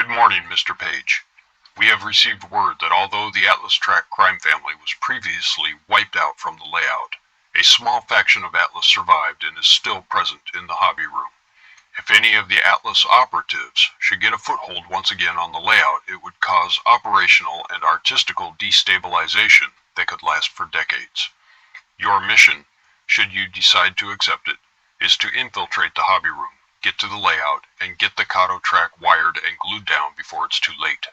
Good morning, Mr. Page. We have received word that although the Atlas Track crime family was previously wiped out from the layout, a small faction of Atlas survived and is still present in the hobby room. If any of the Atlas operatives should get a foothold once again on the layout, it would cause operational and artistical destabilization that could last for decades. Your mission, should you decide to accept it, is to infiltrate the hobby room, get to the layout, and get the Kato track wired and glued down before it's too late.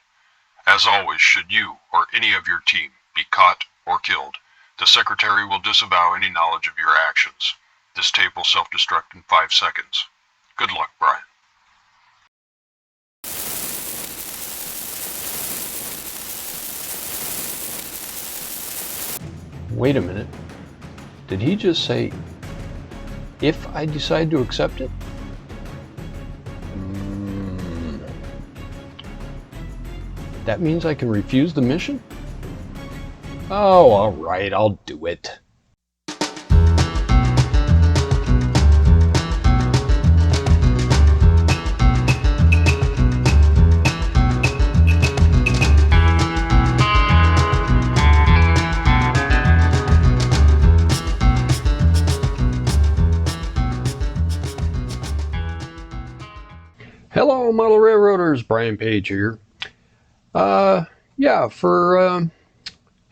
As always, should you or any of your team be caught or killed, the Secretary will disavow any knowledge of your actions. This tape will self-destruct in 5 seconds. Good luck, Brian. Wait a minute. Did he just say, if I decide to accept it? That means I can refuse the mission? Oh, all right, I'll do it. Hello, model railroaders. Brian Page here. For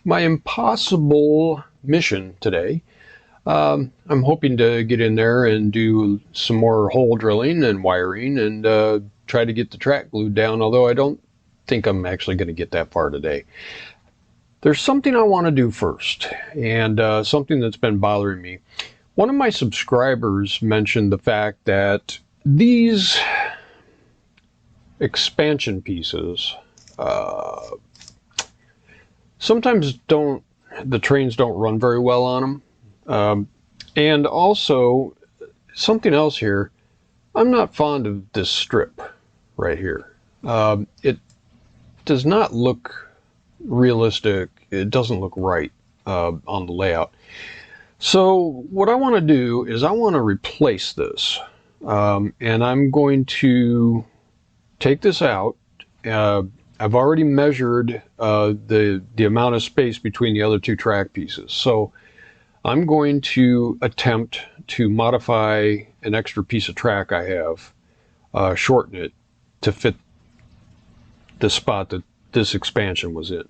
my impossible mission today, I'm hoping to get in there and do some more hole drilling and wiring and try to get the track glued down, although I don't think I'm actually going to get that far today. There's something I want to do first, and something that's been bothering me. One of my subscribers mentioned the fact that these expansion pieces sometimes the trains don't run very well on them, and also something else here, I'm not fond of this strip right here. It does not look realistic. It doesn't look right on the layout. So what I want to do is I want to replace this, and I'm going to take this out. I've already measured the amount of space between the other two track pieces. So I'm going to attempt to modify an extra piece of track I have, shorten it to fit the spot that this expansion was in.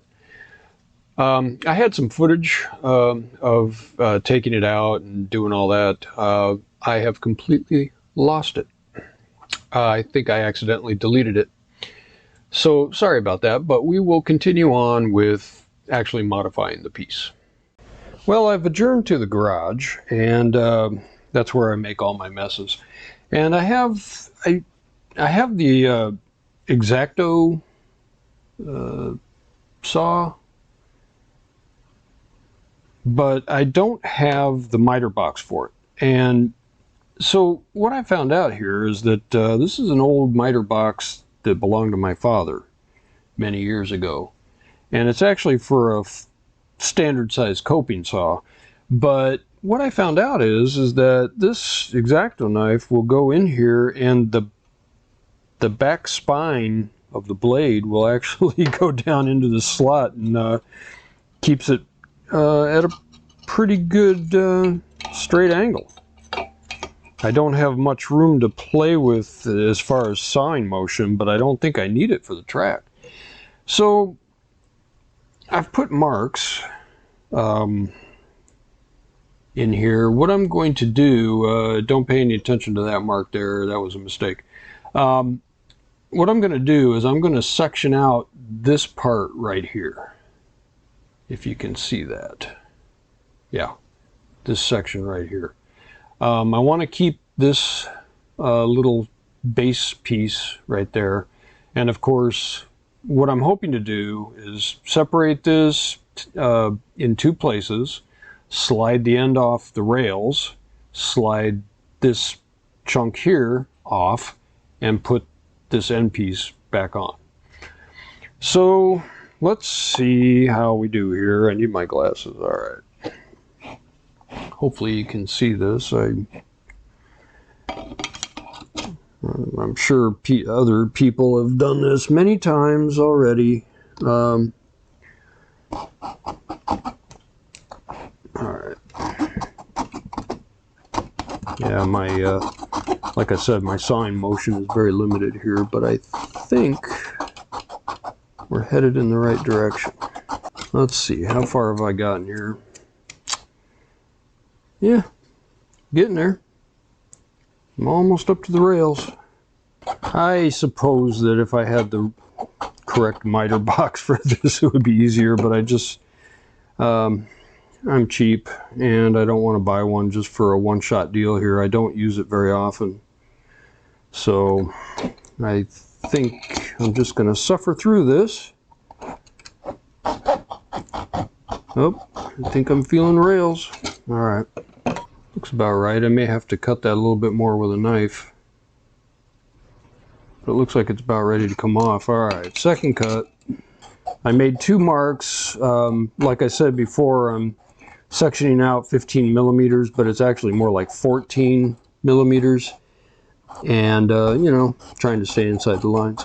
I had some footage of taking it out and doing all that. I have completely lost it. I think I accidentally deleted it. So sorry about that, but we will continue on with actually modifying the piece. Well, I've adjourned to the garage, and that's where I make all my messes. And I have the X-Acto saw, but I don't have the miter box for it. And so what I found out here is that this is an old miter box that belonged to my father many years ago, and it's actually for a standard size coping saw. But what I found out is that this X-Acto knife will go in here, and the back spine of the blade will actually go down into the slot and keeps it at a pretty good straight angle. I don't have much room to play with as far as sawing motion, but I don't think I need it for the track. So I've put marks in here. What I'm going to do, don't pay any attention to that mark there, that was a mistake. What I'm going to do is I'm going to section out this part right here, if you can see that. Yeah, this section right here. I want to keep this little base piece right there, and of course what I'm hoping to do is separate this in 2 places, slide the end off the rails, slide this chunk here off, and put this end piece back on. So let's see how we do here. I need my glasses. All right. Hopefully you can see this. I'm sure other people have done this many times already. All right. Yeah, like I said, my sawing motion is very limited here, but I think we're headed in the right direction. Let's see, how far have I gotten here? Yeah, getting there. I'm almost up to the rails. I suppose that if I had the correct miter box for this, it would be easier, but I'm cheap and I don't want to buy one just for a one-shot deal here. I don't use it very often. So I think I'm just going to suffer through this. Oh, I think I'm feeling rails. All right. Looks about right. I may have to cut that a little bit more with a knife. But it looks like it's about ready to come off. All right, second cut. I made 2 marks. Like I said before, I'm sectioning out 15 millimeters, but it's actually more like 14 millimeters. And, you know, trying to stay inside the lines.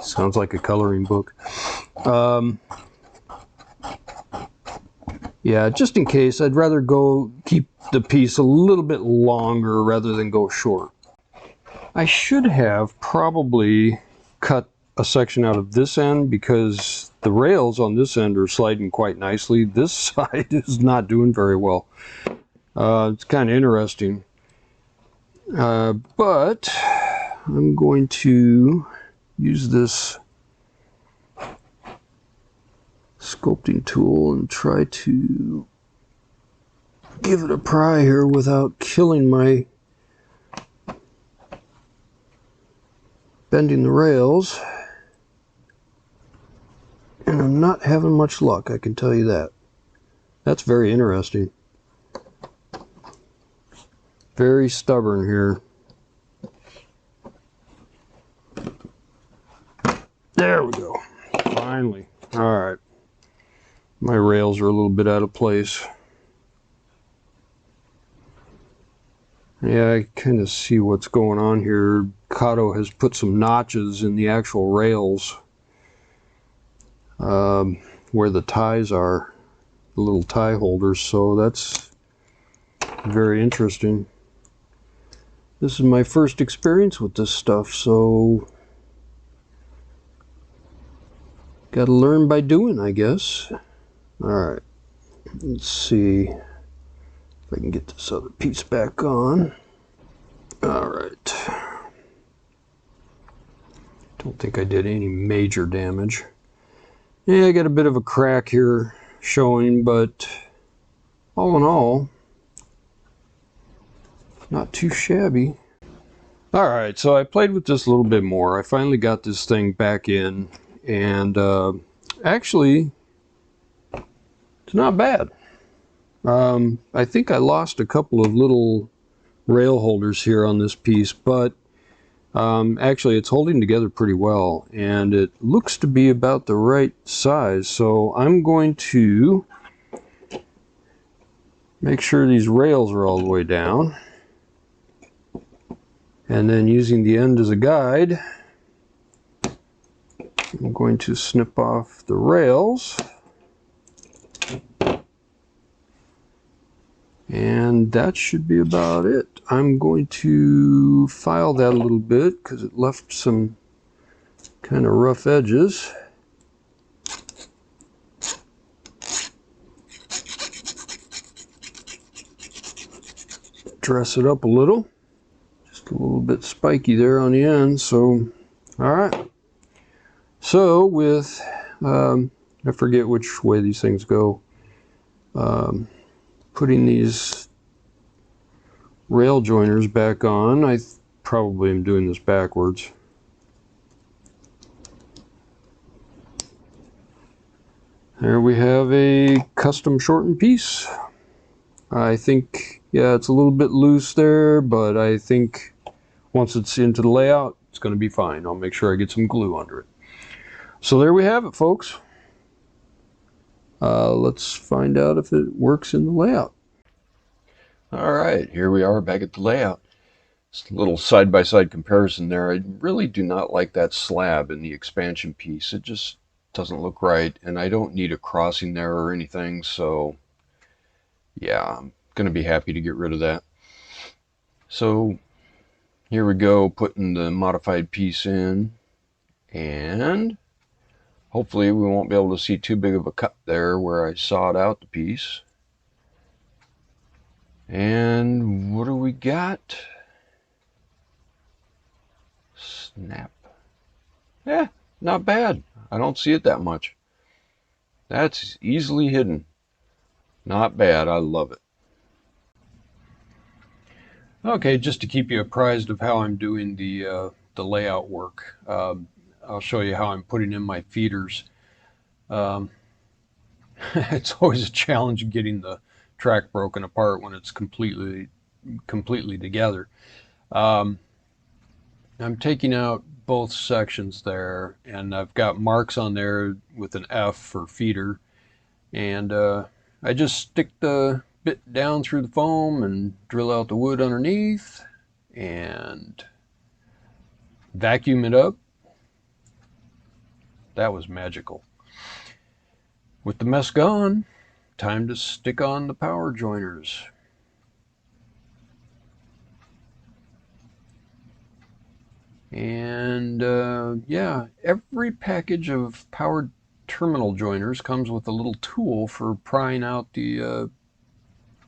Sounds like a coloring book. Yeah, just in case, I'd rather keep the piece a little bit longer rather than go short. I should have probably cut a section out of this end because the rails on this end are sliding quite nicely. This side is not doing very well. It's kind of interesting. But I'm going to use this sculpting tool and try to give it a pry here without killing my bending the rails. And I'm not having much luck, I can tell you that. That's very interesting. Very stubborn here. There we go. Finally. All right. My rails are a little bit out of place. Yeah, I kind of see what's going on here. Kato has put some notches in the actual rails where the ties are, the little tie holders, so that's very interesting. This is my first experience with this stuff, so gotta learn by doing, I guess. Alright, let's see if I can get this other piece back on. Alright. Don't think I did any major damage. Yeah, I got a bit of a crack here showing, but all in all, not too shabby. Alright, so I played with this a little bit more. I finally got this thing back in, and actually, it's not bad. I think I lost a couple of little rail holders here on this piece, but actually it's holding together pretty well, and it looks to be about the right size. So I'm going to make sure these rails are all the way down, and then using the end as a guide, I'm going to snip off the rails. And that should be about it. I'm going to file that a little bit because it left some kind of rough edges. Dress it up a little. Just a little bit spiky there on the end. So, all right. So with, I forget which way these things go. Putting these rail joiners back on, I probably am doing this backwards. There we have a custom shortened piece. I think, yeah, it's a little bit loose there, but I think once it's into the layout, it's going to be fine. I'll make sure I get some glue under it. So there we have it, folks. Let's find out if it works in the layout. All right, here we are back at the layout. little side-by-side comparison there. I really do not like that slab in the expansion piece. It just doesn't look right, and I don't need a crossing there or anything, so yeah, I'm gonna be happy to get rid of that. So here we go, putting the modified piece in, and hopefully we won't be able to see too big of a cut there where I sawed out the piece. And what do we got? Snap. Yeah, not bad. I don't see it that much. That's easily hidden. Not bad. I love it. Okay, just to keep you apprised of how I'm doing the layout work, I'll show you how I'm putting in my feeders. It's always a challenge getting the track broken apart when it's completely together. I'm taking out both sections there, and I've got marks on there with an F for feeder, and I just stick the bit down through the foam and drill out the wood underneath and vacuum it up. That was magical. With the mess gone, time to stick on the power joiners. And yeah, every package of power terminal joiners comes with a little tool for prying out the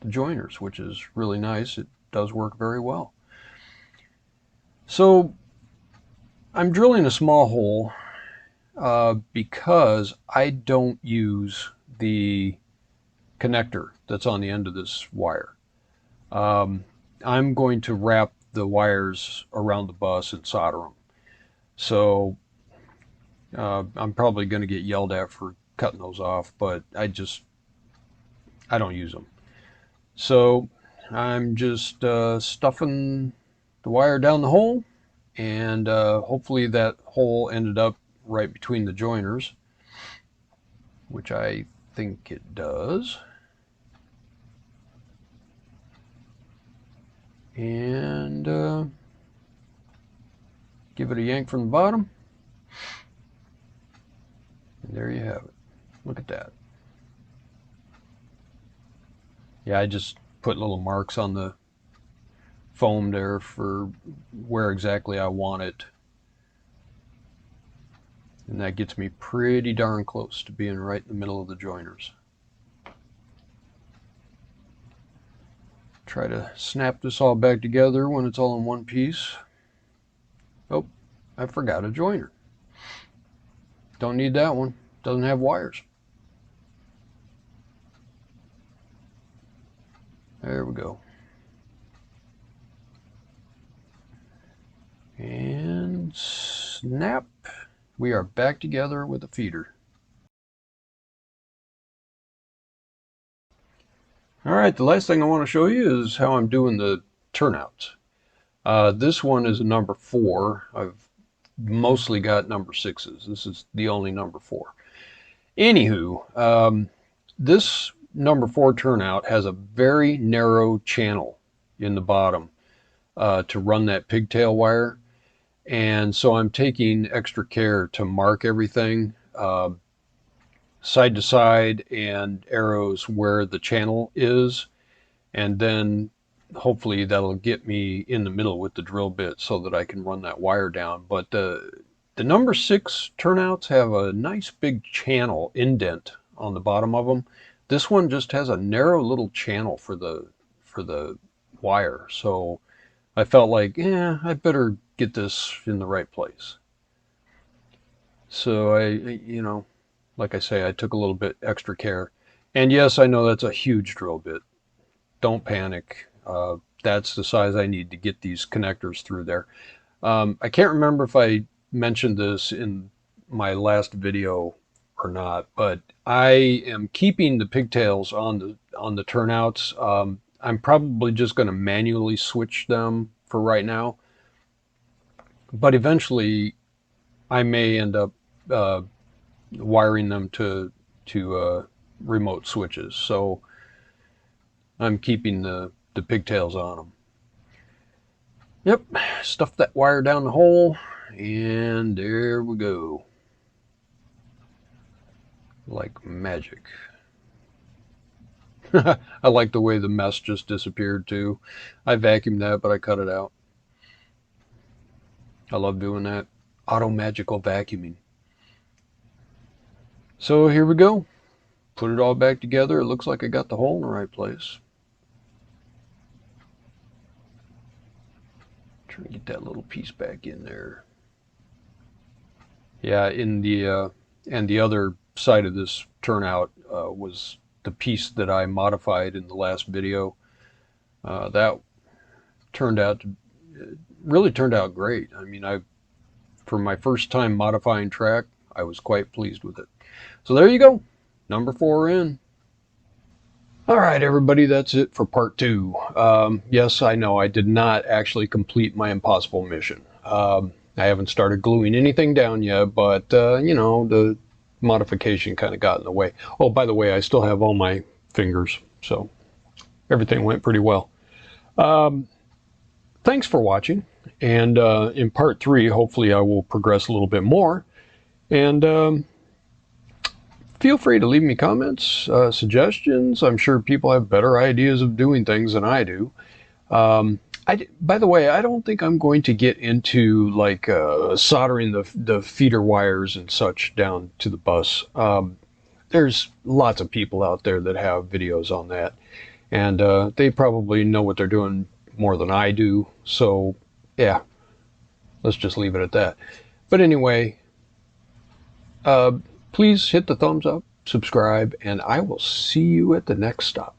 joiners, which is really nice. It does work very well. So I'm drilling a small hole because I don't use the connector that's on the end of this wire. I'm going to wrap the wires around the bus and solder them. So I'm probably going to get yelled at for cutting those off, but I don't use them. So I'm just stuffing the wire down the hole, and hopefully that hole ended up right between the joiners, which I think it does. And give it a yank from the bottom. And there you have it. Look at that. Yeah, I just put little marks on the foam there for where exactly I want it. And that gets me pretty darn close to being right in the middle of the joiners. Try to snap this all back together when it's all in one piece. Oh, I forgot a joiner. Don't need that one. Doesn't have wires. There we go. And snap. We are back together with a feeder. All right, the last thing I want to show you is how I'm doing the turnouts. This one is a number 4. I've mostly got number 6s. This is the only number 4. Anywho, this number 4 turnout has a very narrow channel in the bottom to run that pigtail wire. And so I'm taking extra care to mark everything side to side and arrows where the channel is, and then hopefully that'll get me in the middle with the drill bit so that I can run that wire down. But the number 6 turnouts have a nice big channel indent on the bottom of them. This one just has a narrow little channel for the wire, so I felt like, yeah, I better get this in the right place. So like I say, I took a little bit extra care. And yes, I know that's a huge drill bit. Don't panic. That's the size I need to get these connectors through there. I can't remember if I mentioned this in my last video or not, but I am keeping the pigtails on the turnouts. I'm probably just going to manually switch them for right now, but eventually I may end up wiring them to remote switches. So I'm keeping the pigtails on them. Yep, stuff that wire down the hole, and there we go. Like magic. I like the way the mess just disappeared too. I vacuumed that, but I cut it out. I love doing that. Auto magical vacuuming. So here we go. Put it all back together. It looks like I got the hole in the right place. Trying to get that little piece back in there. Yeah, in the and the other side of this turnout was the piece that I modified in the last video. That turned out to really turned out great. I mean, for my first time modifying track, I was quite pleased with it. So there you go, number 4 in. All right, everybody, that's it for part 2. Yes, I know I did not actually complete my impossible mission. I haven't started gluing anything down yet, but you know, the modification kind of got in the way. Oh, by the way, I still have all my fingers, so everything went pretty well. Thanks for watching, and in part 3, hopefully I will progress a little bit more, and feel free to leave me comments, suggestions. I'm sure people have better ideas of doing things than I do. By the way, I don't think I'm going to get into like soldering the feeder wires and such down to the bus. There's lots of people out there that have videos on that, and they probably know what they're doing more than I do. So yeah, let's just leave it at that. But anyway, please hit the thumbs up, subscribe, and I will see you at the next stop.